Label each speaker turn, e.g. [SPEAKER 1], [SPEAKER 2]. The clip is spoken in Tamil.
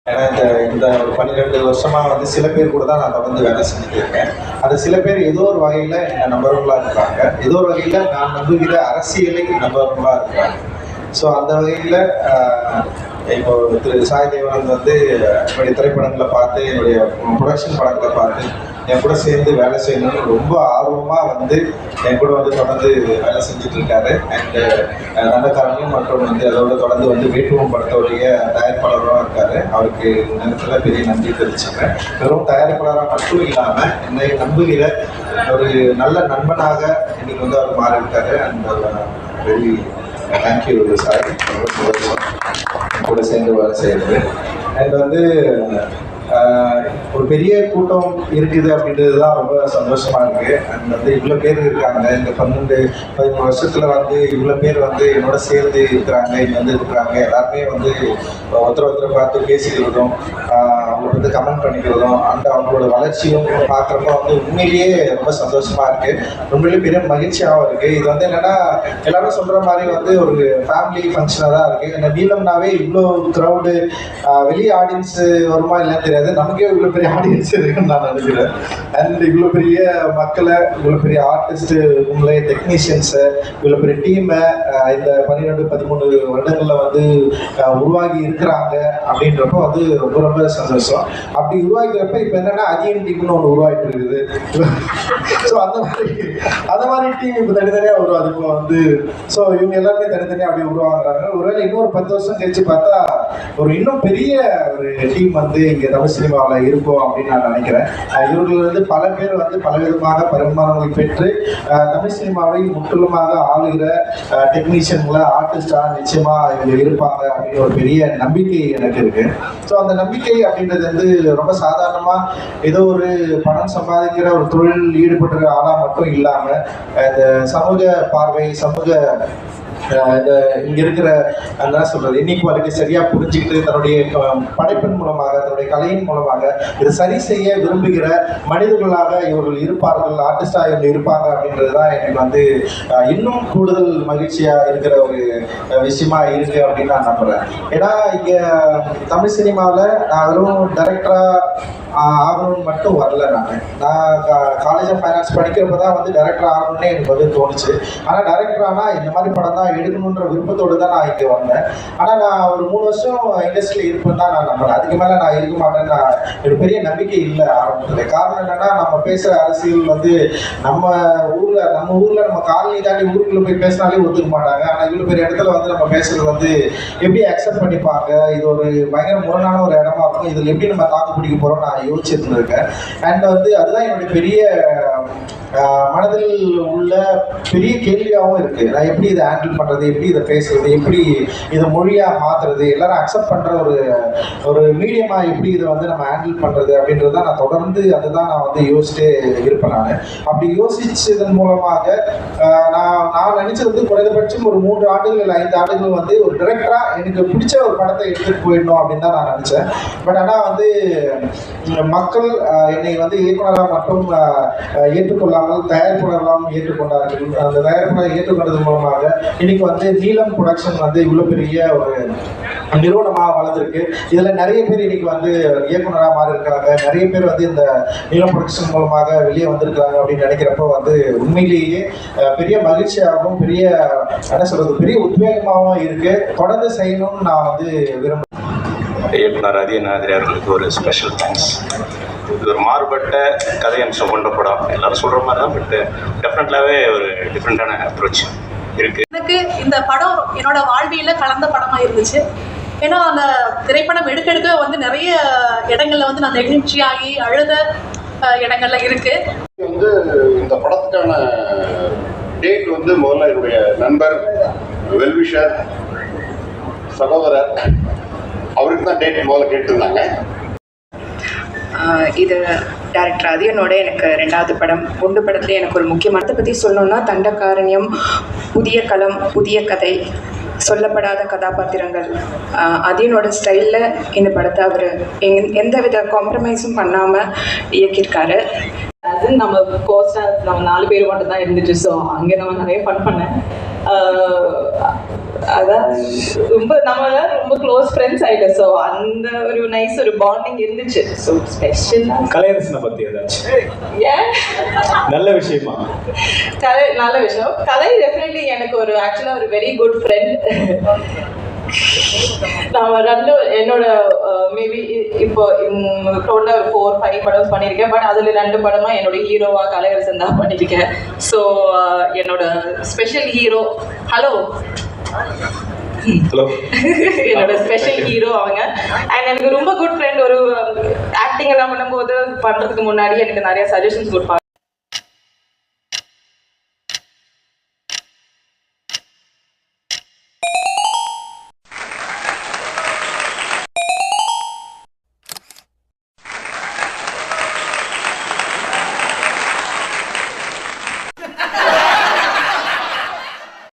[SPEAKER 1] ஏன்னா இந்த 12 வருஷமா சில பேர் கூட தான் நான் தொடர்ந்து வேலை செஞ்சுட்டு இருக்கேன். அது சில பேர் ஏதோ ஒரு வகையில் என்னை நம்புறவங்களா இருக்கிறாங்க, ஏதோ ஒரு வகையில் நான் நம்புகிற அரசியலை நம்புறவங்களா இருக்கிறாங்க. ஸோ அந்த வகையில் இப்போ திரு சாய் தேவானந்த் என்னுடைய திரைப்படங்களை பார்த்து, என்னுடைய ப்ரொடக்ஷன் படங்களை பார்த்து என் கூட சேர்ந்து வேலை செய்யணும்னு ரொம்ப ஆர்வமாக என் கூட தொடர்ந்து வேலை செஞ்சுட்டு இருக்காரு. அண்டு நல்லக்காரணியும் மற்றும் அதோட தொடர்ந்து வேற்றுவம் படத்தோடைய தயாரிப்பாளராக இருக்காரு. அவருக்கு நேரத்தில் பெரிய நன்றி தெரிவிச்சுக்கிறேன். வெறும் தயாரிப்பாளராக மட்டும் இல்லாமல் என்னை நம்புகிற ஒரு நல்ல நண்பனாக இன்னைக்கு அவர் மாறிவிட்டாரு. அண்ட் வெரி தேங்க்யூ சார், ரொம்ப சந்தோஷம் கூட சேர்ந்து வேலை செய்யறது. அண்ட் ஒரு பெரிய கூட்டம் இருக்குது அப்படின்றது தான் ரொம்ப சந்தோஷமா இருக்கு. அண்ட் இவ்வளோ பேர் இருக்காங்க. இந்த 12-13 வருஷத்துல இவ்வளோ பேர் என்னோட சேர்ந்து இருக்கிறாங்க, இங்கே இருக்கிறாங்க. எல்லாருமே ஒருத்தரை பார்த்து பேசிக்கிறதும், அவங்களுக்கு கமெண்ட் பண்ணிக்கிறதும், அந்த அவங்களோட வளர்ச்சியும் பார்க்குறப்ப உண்மையிலேயே ரொம்ப சந்தோஷமா இருக்கு. உண்மையிலேயே பெரிய மகிழ்ச்சியாகவும் இருக்கு. இது என்னன்னா எல்லாரும் சொல்ற மாதிரி ஒரு ஃபேமிலி ஃபங்க்ஷனாக தான் இருக்கு. இந்த நீளம்னாவே இவ்வளோ க்ரௌடு, வெளியே ஆடியன்ஸ் வருமா இல்லைன்னு தெரியாது. நமக்கே இவ்வளோ பெரிய ஆடியன்ஸ் இருக்குன்னு நான் நினைக்கிறேன். அண்ட் இவ்வளோ பெரிய மக்களை, இவ்வளோ பெரிய ஆர்டிஸ்ட்டு, உங்களே டெக்னீஷியன்ஸை, இவ்வளோ பெரிய டீமை இந்த 12-13 வருடங்களில் உருவாகி இருக்கிறாங்க அப்படின்றப்போ ரொம்ப ரொம்ப சந்தோஷம். அப்படி உருவாக்கிறப்ப இப்போ என்னன்னா அதிகம் டீம்னு ஒன்று உருவாகிட்டு இருக்குது. ஸோ அந்த மாதிரி டீம் இப்போ தனித்தனியாக உருவாது. இப்போ ஸோ இவங்க எல்லாருமே தனித்தனியாக அப்படி உருவாக்குறாங்க. ஒருவேளை இன்னொரு 10 வருஷம் கழிச்சு பார்த்தா இன்னும் பெரிய ஒரு டீம் இங்கே தமிழ் சினிமாவில் இருக்கும் அப்படின்னு நான் நினைக்கிறேன். இவர்கள் பல பேர் பல விதமாக பரிமாணங்கள் பெற்று தமிழ் சினிமாவை முற்றிலுமாக ஆளுகிற டெக்னீஷியன்களை, ஆர்டிஸ்டாக நிச்சயமாக இவங்க இருப்பாங்க அப்படின்னு ஒரு பெரிய நம்பிக்கை எனக்கு இருக்கு. ஸோ அந்த நம்பிக்கை அப்படின்றது ரொம்ப சாதாரணமாக ஏதோ ஒரு பணம் சம்பாதிக்கிற ஒரு தொழில் ஈடுபடுற ஆளாக மட்டும் இல்லாமல் இந்த சமூக பார்வை, சமூக இங்க இருக்கிற என்ன சொல்றது இன்இக்வாலிட்டி சரியா புரிஞ்சுக்கிட்டு தன்னுடைய படைப்பின் மூலமாக, தன்னுடைய கலையின் மூலமாக இதை சரி செய்ய விரும்புகிற மனிதர்களாக இவர்கள் இருப்பார்கள், ஆர்டிஸ்டா இவங்க இருப்பாங்க அப்படின்றதுதான் எனக்கு இன்னும் கூடுதல் மகிழ்ச்சியா இருக்கிற ஒரு விஷயமா இருக்கு அப்படின்னு நான் நம்புறேன். ஏன்னா இங்க தமிழ் சினிமாவில் நான் வெறும் டைரக்டரா ஆகணும்னு மட்டும் வரல. நான் காலேஜ் ஆஃப் ஃபைனான்ஸ் படிக்கிறப்பதான் டைரக்டர் ஆகணும்னே எனக்கு தோணுச்சு. ஆனால் டைரக்டர் ஆனால் இந்த மாதிரி படம் தான் எடுக்கணுன்ற விருப்பத்தோடு தான் நான் இங்கே வந்தேன். ஆனால் நான் ஒரு 3 வருஷம் இண்டஸ்ட்ரியில் இருப்பேன் தான் நான் நம்புறேன். அதுக்கு மேலே நான் இருக்க மாட்டேன்னு எனக்கு பெரிய நம்பிக்கை இல்லை ஆரம்பத்தில். காரணம் என்னன்னா, நம்ம பேசுகிற அரசியல் நம்ம ஊரில் நம்ம காலனி தாண்டி ஊருக்குள்ளே போய் பேசினாலே ஒத்துக்க மாட்டாங்க. ஆனால் இவ்வளோ பெரிய இடத்துல நம்ம பேசுறது எப்படி அக்செப்ட் பண்ணிப்பாங்க, இது ஒரு பயங்கர முரணான ஒரு இடமா இருக்கும், இதில் எப்படி நம்ம தாக்கு பிடிக்க போகிறோம் நான் யோசிச்சுட்டு இருக்கேன். அண்ட் அதுதான் என்னுடைய பெரிய மனதில் உள்ள பெரிய கேள்வியாகவும் இருக்கு. நான் எப்படி இதை ஹேண்டில் பண்றது, எப்படி இதை பேசுறது, எப்படி இதை மொழியா மாத்துறது, எல்லாரும் அக்செப்ட் பண்ற ஒரு மீடியமா எப்படி இதை நம்ம ஹேண்டில் பண்றது அப்படின்றத நான் தொடர்ந்து அதுதான் நான் யோசிச்சுட்டே இருப்பேன். நான் அப்படி யோசிச்சதன் மூலமாக நான் நினைச்சது குறைந்தபட்சம் ஒரு 3 ஆண்டுகள் இல்லை 5 ஆண்டுகள் ஒரு டைரக்டரா எனக்கு பிடிச்ச ஒரு படத்தை எடுத்துட்டு போயிடணும் அப்படின்னு தான் நான் நினைச்சேன். பட் ஆனால் மக்கள் என்னை இயக்குனராக மட்டும் ஏற்றுக்கொள்ளாமல் தயாரிப்பாளர்களாகவும் ஏற்றுக்கொண்டார்கள். அந்த தயாரிப்பாளர் ஏற்றுக்கொண்டது மூலமாக இன்னைக்கு நீலம் ப்ரொடக்ஷன் இவ்வளோ பெரிய ஒரு நிறுவனமாக வளர்ந்துருக்கு. இதில் நிறைய பேர் இன்னைக்கு இயக்குனராக மாறி இருக்காங்க. நிறைய பேர் இந்த நீலம் ப்ரொடக்ஷன் மூலமாக வெளியே வந்திருக்கிறாங்க அப்படின்னு நினைக்கிறப்போ உண்மையிலேயே பெரிய மகிழ்ச்சியாகவும் பெரிய என்ன சொல்றது பெரிய உத்வேகமாகவும் இருக்கு. தொடர்ந்து செய்யணும்னு நான் விரும்புகிறேன்.
[SPEAKER 2] இயக்குனர் அதியநாதிரி அவர்களுக்கு ஒரு ஸ்பெஷல் தேங்க்ஸ். இது ஒரு மாறுபட்ட கதை அம்சம் கொண்ட படம். எல்லாரும் சொல்கிற மாதிரி தான், பட் டெஃபினெட்லாகவே ஒரு டிஃப்ரெண்ட்டான அப்ரோச் இருக்குது.
[SPEAKER 3] எனக்கு இந்த படம் என்னோட வாழ்வியில் கலந்த படமாக இருந்துச்சு. ஏன்னா அந்த திரைப்படம் எடுக்க நிறைய இடங்கள்ல நான் நெகிழ்ச்சியாகி அழுத இடங்கள்ல இருக்கு.
[SPEAKER 4] இந்த படத்துக்கான டேட் முதல்ல என்னுடைய நண்பர், வெல்விஷர், சகோதரர் அவருக்கு தான் டேட் முதல்ல கேட்டிருந்தாங்க.
[SPEAKER 5] இது டைரக்டர் அதியனோட எனக்கு 2வது படம். 1 படத்துல எனக்கு ஒரு முக்கியமானதை பற்றி சொல்லணும்னா, தண்டகாரண்யம், புதிய களம், புதிய கதை, சொல்லப்படாத கதாபாத்திரங்கள். அதியனோட ஸ்டைலில் இந்த படத்தை அவர் எந்தவித காம்ப்ரமைஸும் பண்ணாமல் இயக்கியிருக்காரு.
[SPEAKER 6] அது நம்ம கோஸ்டாக நம்ம 4 பேர் மட்டும் தான் இருந்துச்சு. ஸோ அங்கே நம்ம நிறைய ஃபன் பண்ணேன். அதான் ரொம்ப நம்ம ரொம்ப க்ளோஸ் ஃப்ரெண்ட்ஸ் ஆகிட்டோம். ஸோ அந்த ஒரு நைஸ் ஒரு பாண்டிங் இருந்துச்சு. ஸோ ஸ்பெஷலாக
[SPEAKER 7] கலையரசனை பத்தி ஏதாச்சும்
[SPEAKER 6] ஏன்
[SPEAKER 7] நல்ல விஷயமா?
[SPEAKER 6] கலை நல்ல விஷயம். கலை டெஃபினெட்லி எனக்கு ஒரு ஆக்சுவலாக ஒரு வெரி குட் ஃப்ரெண்ட். நான் என்னோட மேபி இப்போ டோட்டலாக ஒரு 4-5 படம் பண்ணியிருக்கேன். பட் அதில் 2 படமாக என்னோட ஹீரோவாக கலையரசன் தான் பண்ணியிருக்கேன். ஸோ என்னோட ஸ்பெஷல் ஹீரோ ஹலோ என்னோட ஸ்பெஷல் ஹீரோ அவங்க. அண்ட் எனக்கு ரொம்ப குட் ஃப்ரெண்ட். ஒரு ஆக்டிங் எல்லாம் பண்ணும்போது பண்ணுறதுக்கு முன்னாடி எனக்கு நிறைய சஜஷன்ஸ் கொடுப்பாங்க.